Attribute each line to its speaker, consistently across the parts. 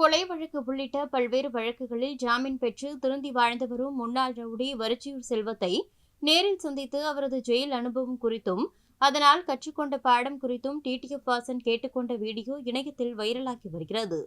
Speaker 1: கொலை வழக்கு உள்ளிட்ட பல்வேறு வழக்குகளில் ஜாமீன் பெற்று திருந்தி வாழ்ந்து வரும் முன்னாள் ரவுடி வரிச்சியூர் செல்வத்தை நேரில் சந்தித்து அவரது ஜெயில் அனுபவம் குறித்தும் அதனால் கற்றுக்கொண்ட பாடம் குறித்தும் டிடிஎஃப் வாசன் கேட்டுக்கொண்ட வீடியோ இணையத்தில் வைரலாகி வருகிறது.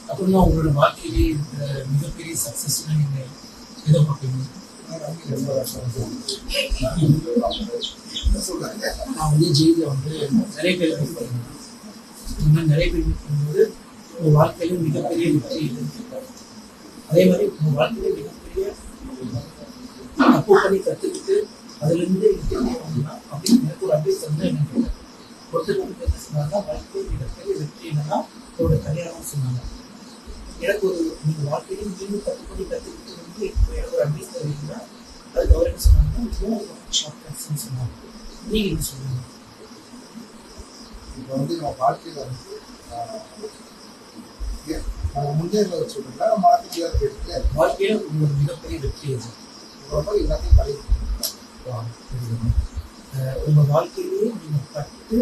Speaker 2: அப்புறமா உங்களோட வாழ்க்கையிலே மிகப்பெரிய சக்சஸ் நீங்க எதை பார்ப்பீங்க? நான் வந்து ஜெயிலில் வந்து நிறைய பேர் மீட் பண்ணுவேன். இந்த மாதிரி நிறைய பேர் மீட் பண்ணும்போது உங்க வாழ்க்கையில மிகப்பெரிய வெற்றி இருக்குன்னு. அதே மாதிரி உங்க வாழ்க்கையில மிகப்பெரிய தப்பு பண்ணி கற்றுக்கிட்டு அதுலேருந்து வரலாம் அப்படின்னு எனக்கு ஒரு அட்வைஸ் வந்து எனக்கு ஒருத்தர் என்ன சொன்னாங்க, வாழ்க்கையில் மிகப்பெரிய வெற்றி என்னன்னா அவரோட கல்யாணம் சொன்னாங்க. எனக்கு ஒரு நீங்கள் வாழ்க்கையிலும் நீங்களும் தப்பு பண்ணி கற்றுக்கிட்டு வந்து எனக்கு ஒரு அட்வைஸ் தருவீங்கன்னா அதுக்கு அவர் என்ன சொன்னாங்கன்னா ஷார்ட் கட்ஸ்ன்னு சொன்னாங்க. நீங்கள் என்ன சொல்லுங்க?
Speaker 3: இப்போ வந்து நம்ம வாழ்க்கையில் வந்து நம்ம முன்னேற சொல்லுங்களா நம்ம
Speaker 2: வாழ்க்கையில் உங்களோட மிகப்பெரிய வெற்றி அது
Speaker 3: ரொம்ப எல்லாத்தையும் பழகி
Speaker 2: உங்கள் வாழ்க்கையிலேயே நீங்கள் பட்டு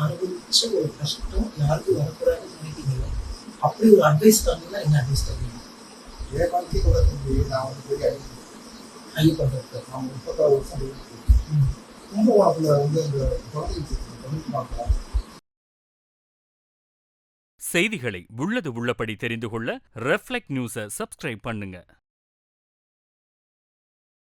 Speaker 2: அனுபவிச்ச ஒரு கஷ்டம் யாருக்கும் வரக்கூடாதுன்னு நினைக்கிறீங்க. அப்படி ஒரு அட்வைஸ் தரீங்கன்னா என்ன அட்வைஸ் தருவீங்க?
Speaker 3: என் வாழ்க்கை கூட நான் வந்து பெரிய
Speaker 2: ஐயப்பன்
Speaker 3: நான் 36 வருஷம் கும்பகோணத்தில் வந்து அந்த தொழில் பார்க்கலாம்.
Speaker 4: செய்திகளை உள்ளது உள்ளபடி தெரிந்து கொள்ள ரெஃப்ளெக்ட் நியூஸை சப்ஸ்கிரைப் பண்ணுங்க.